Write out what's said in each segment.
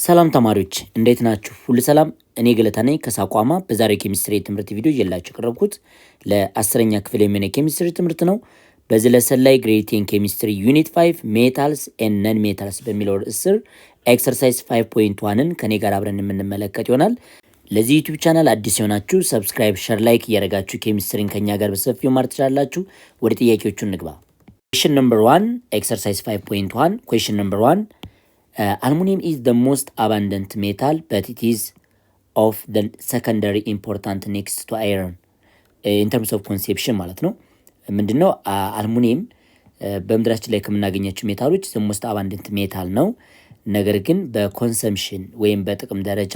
ሰላም ተማሪዎች እንዴት ናችሁ? ሁሉ ሰላም? እኔ ገለታ ነኝ ከሳቋማ። በዛሬው ኬሚስትሪ ትምህርት ቪዲዮ ይዤላችሁ ቀረብኩት ለ10ኛ ክፍል የሚሆን ኬሚስትሪ ትምህርት ነው። በዚህ ለሰን ላይ ግሬድ 10 ኬሚስትሪ ዩኒት 5 ሜታልስ ኤንድ ነን ሜታልስ በሚለው ርዕስ ስር ኤክሰርሳይዝ 5.1ን ከኔ ጋር አብረን የምንመለከት ይሆናል። ለዚህ ዩቲዩብ ቻናል አዲስ የሆናችሁ ሰብስክራይብ፣ ሸር፣ ላይክ እያደረጋችሁ ኬሚስትሪን ከኛ ጋር በሰፊው ማር ትችላላችሁ። ወደ ጥያቄዎቹ እንግባ። ኩዌስችን ነምበር 1 ኤክሰርሳይዝ 5.1 ኩዌስችን ነምበር 1 aluminum is the most abundant metal, but it is of the secondary important next to iron in terms of conception ማለት ነው። ምንድነው አልሙኒየም በምድራችን ላይ ከምናገኛቸው ሜታሎች the most abundant metal ነው። ነገር ግን በኮንሰምፕሽን ወይም በጥቅም ደረጃ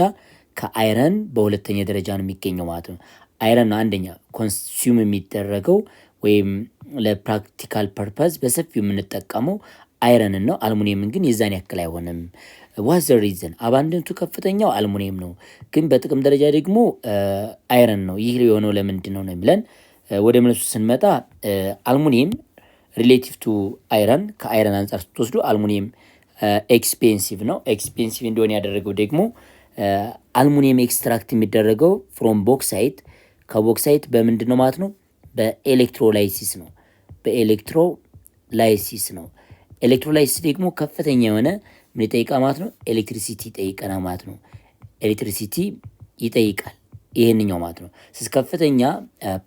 ከአይረን በሁለተኛ ደረጃ ነው የሚገኘው ማለት ነው። አይረን ነው አንደኛ ኮንሱም የሚደረገው ወይም ለፕራክቲካል ፐርፐዝ በሰፊው የምንጠቀመው አይረን ነው። አልሙኒየምን ግን የዛን ያክል አይሆንም። ዋዝ ሪዝን አባንደንቱ ከፍተኛው አልሙኒየም ነው፣ ግን በጥቅም ደረጃ ደግሞ አይረን ነው። ይህ የሆነው ለምንድን ነው የሚለን ወደ መልሱ ስንመጣ አልሙኒየም ሪሌቲቭ ቱ አይረን ከአይረን አንጻር ስትወስዱ አልሙኒየም ኤክስፔንሲቭ ነው። ኤክስፔንሲቭ እንዲሆን ያደረገው ደግሞ አልሙኒየም ኤክስትራክት የሚደረገው ፍሮም ቦክሳይት ከቦክሳይት በምንድን ነው ማለት ነው? በኤሌክትሮላይሲስ ነው። በኤሌክትሮላይሲስ ነው። ኤሌክትሮላይሲስ ደግሞ ከፍተኛ የሆነ ምን ይጠይቃል ማለት ነው? ኤሌክትሪሲቲ ይጠይቀናል ማለት ነው። ኤሌክትሪሲቲ ይጠይቃል ይሄንኛው ማለት ነው። ስለዚህ ከፍተኛ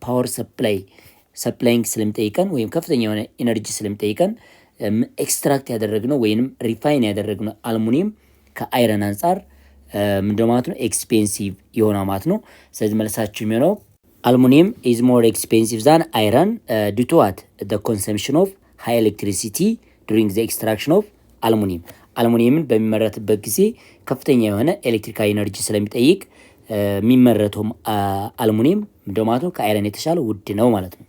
ፓወር ሰፕላይንግ ስለሚጠይቀን ወይም ከፍተኛ የሆነ ኢነርጂ ስለሚጠይቀን ኤክስትራክት ያደረግነው ወይንም ሪፋይን ያደረግነው አልሙኒየም ከአይረን አንጻር ምንድነው ማለት ነው? ኤክስፔንሲቭ የሆነ ማለት ነው። ስለዚህ መልሳችሁ የሚሆነው አልሙኒየም ኢዝ ሞር ኤክስፔንሲቭ ዛን አይረን ዲው ቱ ዋት ዘ ኮንሰምፕሽን ኦፍ ሃይ ኤሌክትሪሲቲ during the extraction of aluminum አልሙኒየምን በሚመረትበት ጊዜ ከፍተኛ የሆነ ኤሌክትሪካል ኢነርጂ ስለሚጠይቅ የሚመረተው አልሙኒየም እንደማለት ከአይረን የተሻለ ውድ ነው ማለት ነው።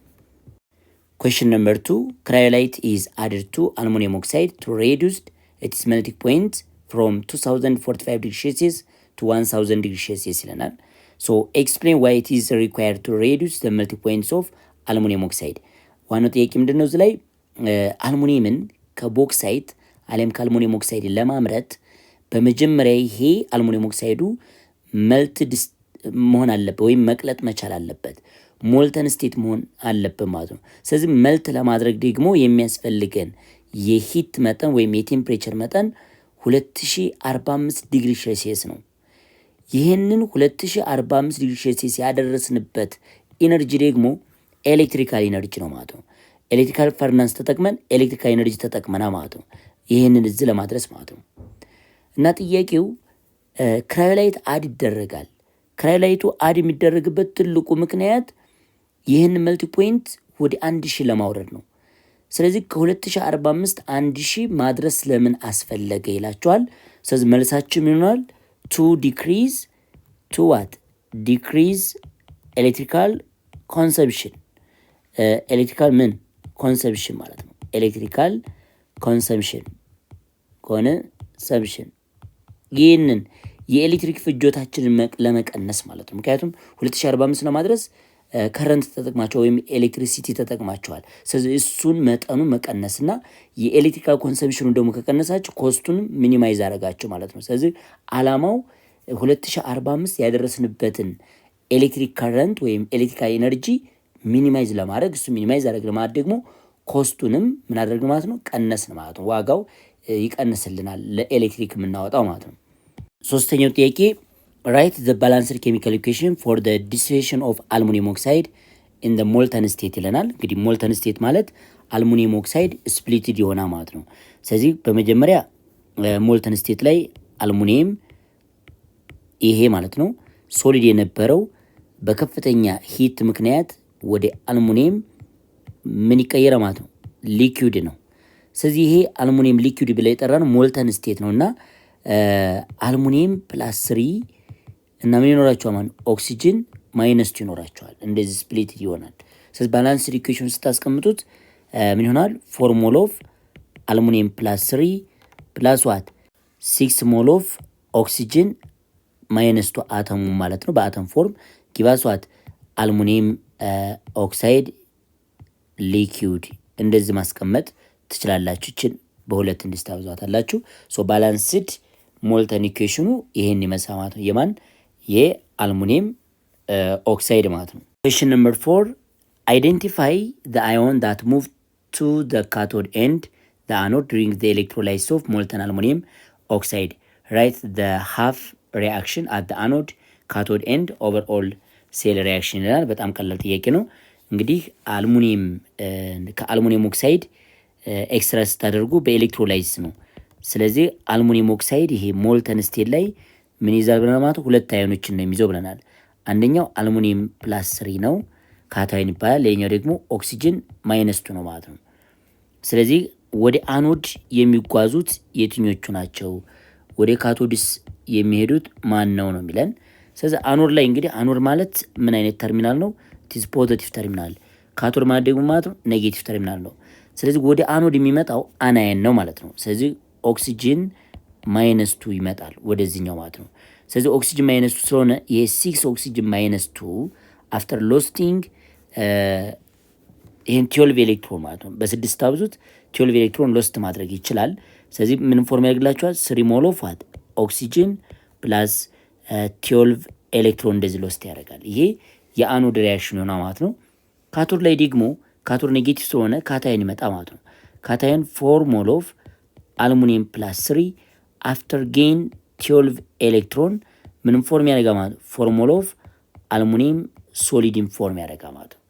question number 2 cryolite is added to aluminum oxide to reduce its melting point from 2045 degrees Celsius to 1000 degrees Celsius ይለናል። so explain why it is required to reduce the melting points of aluminum oxide ዋናው ጥያቄ ምንድነው? እዚህ ላይ አልሙኒየምን ከቦክሳይት አለም ከአልሙኒየም ኦክሳይድ ለማምረት በመጀመሪያ ይሄ አልሙኒየም ኦክሳይዱ መልትድ መሆን አለበት ወይም መቅለጥ መቻል አለበት። ሞልተን ስቴት መሆን አለበት ማለት ነው። ስለዚህ መልት ለማድረግ ደግሞ የሚያስፈልገን የሂት መጠን ወይም የቴምፕሬቸር መጠን 2045 ዲግሪ ሴልሲየስ ነው። ይህንን 2045 ዲግሪ ሴልሲየስ ያደረስንበት ኢነርጂ ደግሞ ኤሌክትሪካል ኢነርጂ ነው ማለት ነው። ኤሌክትሪካል ፈርናንስ ተጠቅመን ኤሌክትሪካል ኢነርጂ ተጠቅመና ማለት ነው። ይህንን እዚህ ለማድረስ ማለት ነው። እና ጥያቄው ክራዮላይት አድ ይደረጋል። ክራዮላይቱ አድ የሚደረግበት ትልቁ ምክንያት ይህን መልቲ ፖይንት ወደ 1000 ለማውረድ ነው። ስለዚህ ከ2045 1000 ማድረስ ለምን አስፈለገ ይላቸዋል። ስለዚህ መልሳችን ይሆናል to decrease to what? decrease electrical consumption ኤሌክትሪካል ምን ኮንሰምፕሽን ማለት ነው። ኤሌክትሪካል ኮንሰምፕሽን ይህንን የኤሌክትሪክ ፍጆታችንን ለመቀነስ ማለት ነው። ምክንያቱም 2045 ለማድረስ ከረንት ተጠቅማቸው ወይም ኤሌክትሪሲቲ ተጠቅማቸዋል። ስለዚህ እሱን መጠኑ መቀነስና የኤሌክትሪካል ኮንሰምፕሽኑ ደግሞ ከቀነሳችሁ ኮስቱን ሚኒማይዝ አደረጋቸው ማለት ነው። ስለዚህ አላማው 2045 ያደረስንበትን ኤሌክትሪክ ከረንት ወይም ኤሌክትሪካል ኢነርጂ ሚኒማይዝ ለማድረግ እሱ ሚኒማይዝ አደረግ ለማድረግ ደግሞ ኮስቱንም ምን አደረግ ማለት ነው? ቀነስን ማለት ነው። ዋጋው ይቀንስልናል ለኤሌክትሪክ የምናወጣው ማለት ነው። ሶስተኛው ጥያቄ write the balanced chemical equation for the dissociation of aluminum oxide in the molten state ይለናል። እንግዲህ molten state ማለት አልሙኒየም ኦክሳይድ ስፕሊትድ የሆነ ማለት ነው። ስለዚህ በመጀመሪያ molten state ላይ አልሙኒየም ይሄ ማለት ነው ሶሊድ የነበረው በከፍተኛ ሂት ምክንያት ወደ አልሙኒየም ምን ይቀየረ ማለት ነው? ሊኩዊድ ነው። ስለዚህ ይሄ አልሙኒየም ሊኩዊድ ብለ የጠራነው ሞልተን ስቴት ነውና አልሙኒየም ፕላስ 3 እና ምን ይኖራቸዋል ማለት ኦክሲጅን ማይነስ ይኖራቸዋል። እንደዚህ ስፕሊት ይሆናል። ስለዚህ ባላንስ ኢኩዌሽን ስታስቀምጡት ምን ይሆናል? 4 ሞል ኦፍ አልሙኒየም ፕላስ 3 ፕላስ ዋት 6 ሞል ኦፍ ኦክሲጅን ማይነስ ቱ አተሙ ማለት ነው። በአተም ፎርም ጊቫስ ዋት አልሙኒየም ኦክሳይድ ሊኩዊድ እንደዚህ ማስቀመጥ ትችላላችሁ። እችን በሁለት እንድታብዛታላችሁ። ሶ ባላንስድ ሞልተን ኢኩዌሽኑ ይሄን ይመስላል ማለት ነው። የማን የአልሙኒየም ኦክሳይድ ማለት ነው። ኩዌሽን ነምበር 4 አይደንቲፋይ ዘ አዮን ዳት ሙቭ ቱ ዘ ካቶድ ኤንድ ዘ አኖድ ዱሪንግ ዘ ኤሌክትሮላይሲስ ኦፍ ሞልተን አልሙኒየም ኦክሳይድ ራይት ዘ ሃፍ ሪአክሽን አት ዘ አኖድ ካቶድ ኤንድ ኦቨርኦል ሴል ሪአክሽን ይላል። በጣም ቀላል ጥያቄ ነው። እንግዲህ አልሙኒየም ከአልሙኒየም ኦክሳይድ ኤክስትራ ስታደርጉ በኤሌክትሮላይሲስ ነው። ስለዚህ አልሙኒየም ኦክሳይድ ይሄ ሞልተን ስቴት ላይ ምን ይዛል ብለናል ማለት ሁለት አዮኖችን ነው የሚይዘው ብለናል። አንደኛው አልሙኒየም ፕላስ 3 ነው ካታዮን ይባላል። ሌላኛው ደግሞ ኦክሲጅን ማይነስ 2 ነው ማለት ነው። ስለዚህ ወደ አኖድ የሚጓዙት የትኞቹ ናቸው? ወደ ካቶድስ የሚሄዱት ማን ነው ነው የሚለን። ስለዚህ አኖድ ላይ እንግዲህ አኖድ ማለት ምን አይነት ተርሚናል ነው? ቲስ ፖዚቲቭ ተርሚናል። ካቶድ ማለት ደግሞ ማለት ነው ኔጌቲቭ ተርሚናል ነው። ስለዚህ ወደ አኖድ የሚመጣው አናየን ነው ማለት ነው። ስለዚህ ኦክሲጅን ማይነስ 2 ይመጣል ወደዚህኛው ማለት ነው። ስለዚህ ኦክሲጅን ማይነስ 2 ስለሆነ ይሄ 6 ኦክሲጅን ማይነስ 2 አፍተር ሎስቲንግ ይሄን 12 ኤሌክትሮን ማለት ነው በ6 አብዙት 12 ኤሌክትሮን ሎስት ማድረግ ይችላል። ስለዚህ ምን ፎርም ያደርግላችኋል? 3 ሞል ኦፍ ዋት ኦክሲጅን ፕላስ 12 ኤሌክትሮን እንደዚህ ሎስት ያደርጋል። ይሄ የአኖድ ሪአክሽን ይሆናል ማለት ነው። ካቶድ ላይ ደግሞ ካቶድ ኔጌቲቭ ስለሆነ ካታዮን ይመጣ ማለት ነው። ካታዮን 4 ሞል ኦፍ አልሙኒየም ፕላስ 3 አፍተር ጌን 12 ኤሌክትሮን ምንም ፎርም ያደርጋ ማለት ነው 4 ሞል ኦፍ አልሙኒየም ሶሊድን ፎርም ያደርጋ ማለት ነው።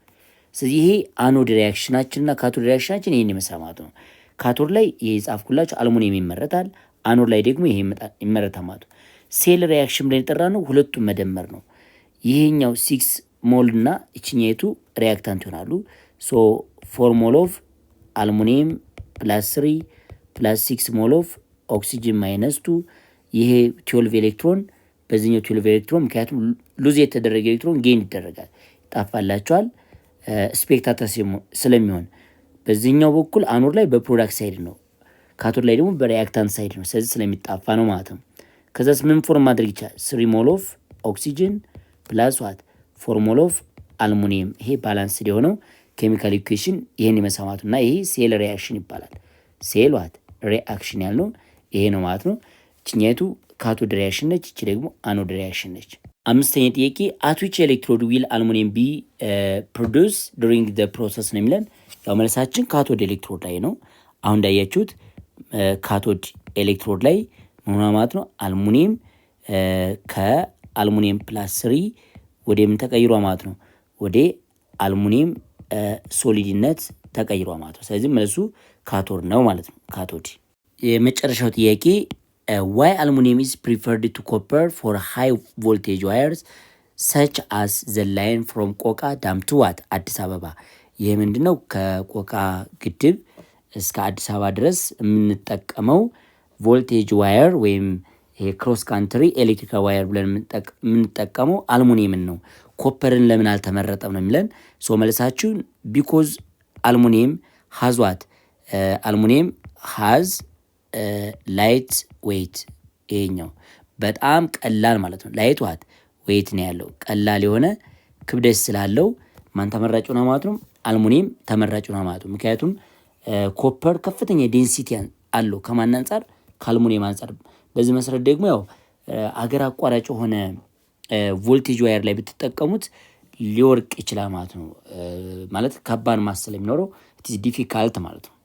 ስለዚህ ይሄ አኖድ ሪአክሽናችንና ካቶድ ሪአክሽናችን ይሄን ይመስላል ማለት ነው። ካቶድ ላይ ይሄ ጻፍኩላችሁ አልሙኒየም ይመረታል፣ አኖድ ላይ ደግሞ ይሄ ይመረታል ማለት ነው። ሴል ሪአክሽን ብለን የጠራ ነው ሁለቱም መደመር ነው። ይሄኛው 6 ሞል እና እቺኛይቱ ሪአክታንት ይሆናሉ። ሶ 4 ሞል ኦፍ አልሙኒየም ፕላስ 3 ፕላስ 6 ሞል ኦፍ ኦክሲጅን ማይነስ 2 ይሄ 12 ኤሌክትሮን በዚህኛው 12 ኤሌክትሮን ምክንያቱም ሉዝ የተደረገ ኤሌክትሮን ጌን ይደረጋል ይጣፋላቸዋል ስፔክታተር ስለሚሆን በዚህኛው በኩል አኖድ ላይ በፕሮዳክት ሳይድ ነው፣ ካቶድ ላይ ደግሞ በሪአክታንት ሳይድ ነው። ስለዚህ ስለሚጣፋ ነው ማለት ነው። ከዛስ ምን ፎርም ማድረግ ይቻላል? 3 ሞል ኦፍ ኦክሲጅን ፕላስ ዋት 4 ሞል ኦፍ አልሙኒየም። ይሄ ባላንስድ የሆነው ኬሚካል ኢኩዌሽን ይሄን ይመስላል ማለት ነው። እና ይሄ ሴል ሪአክሽን ይባላል። ሴል ዋት ሪአክሽን ያልነው ይሄ ነው ማለት ነው። እችኛይቱ ካቶድ ሪአክሽን ነች፣ እቺ ደግሞ አኖድ ሪአክሽን ነች። አምስተኛ ጥያቄ አት ዊች ኤሌክትሮድ ዊል አልሙኒየም ቢ ፕሮዲውስ ዱሪንግ ዘ ፕሮሰስ ነው የሚለን። ያው መልሳችን ካቶድ ኤሌክትሮድ ላይ ነው። አሁን እንዳያችሁት ካቶድ ኤሌክትሮድ ላይ ሆኖ ማለት ነው አልሙኒየም ከአልሙኒየም ፕላስ 3 ወደ ምን ተቀይሯ ማለት ነው ወደ አልሙኒየም ሶሊድነት ተቀይሯ ማለት ነው። ስለዚህ መልሱ ካቶድ ነው ማለት ነው። ካቶድ። የመጨረሻው ጥያቄ ዋይ አልሙኒየም ኢዝ ፕሪፈርድ ቱ ኮፐር ፎር ሃይ ቮልቴጅ ዋየርስ ሰች አስ ዘ ላይን ፍሮም ቆቃ ዳም ቱ ዋት አዲስ አበባ። ይህ ምንድን ነው? ከቆቃ ግድብ እስከ አዲስ አበባ ድረስ የምንጠቀመው ቮልቴጅ ዋየር ወይም ክሮስ ካንትሪ ኤሌክትሪካል ዋየር ብለን የምንጠቀመው አልሙኒየምን ነው። ኮፐርን ለምን አልተመረጠም ነው የሚለን። ሶ መልሳችሁን ቢኮዝ አልሙኒየም ሃዝ ዋት አልሙኒየም ሃዝ ላይት ዌይት። ይሄኛው በጣም ቀላል ማለት ነው። ላይት ዋት ዌይት ነው ያለው ቀላል የሆነ ክብደት ስላለው ማን ተመራጭ ነው ማለት ነው? አልሙኒየም ተመራጭ ነው ማለት ነው። ምክንያቱም ኮፐር ከፍተኛ ዴንሲቲ አለው ከማን አንጻር? ከአልሙኒየም አንጻር። በዚህ መሰረት ደግሞ ያው አገር አቋራጭ የሆነ ቮልቴጅ ዋየር ላይ ብትጠቀሙት ሊወርቅ ይችላል ማለት ነው። ማለት ከባድ ማስ ስለሚኖረው ኢት ኢዝ ዲፊካልት ማለት ነው።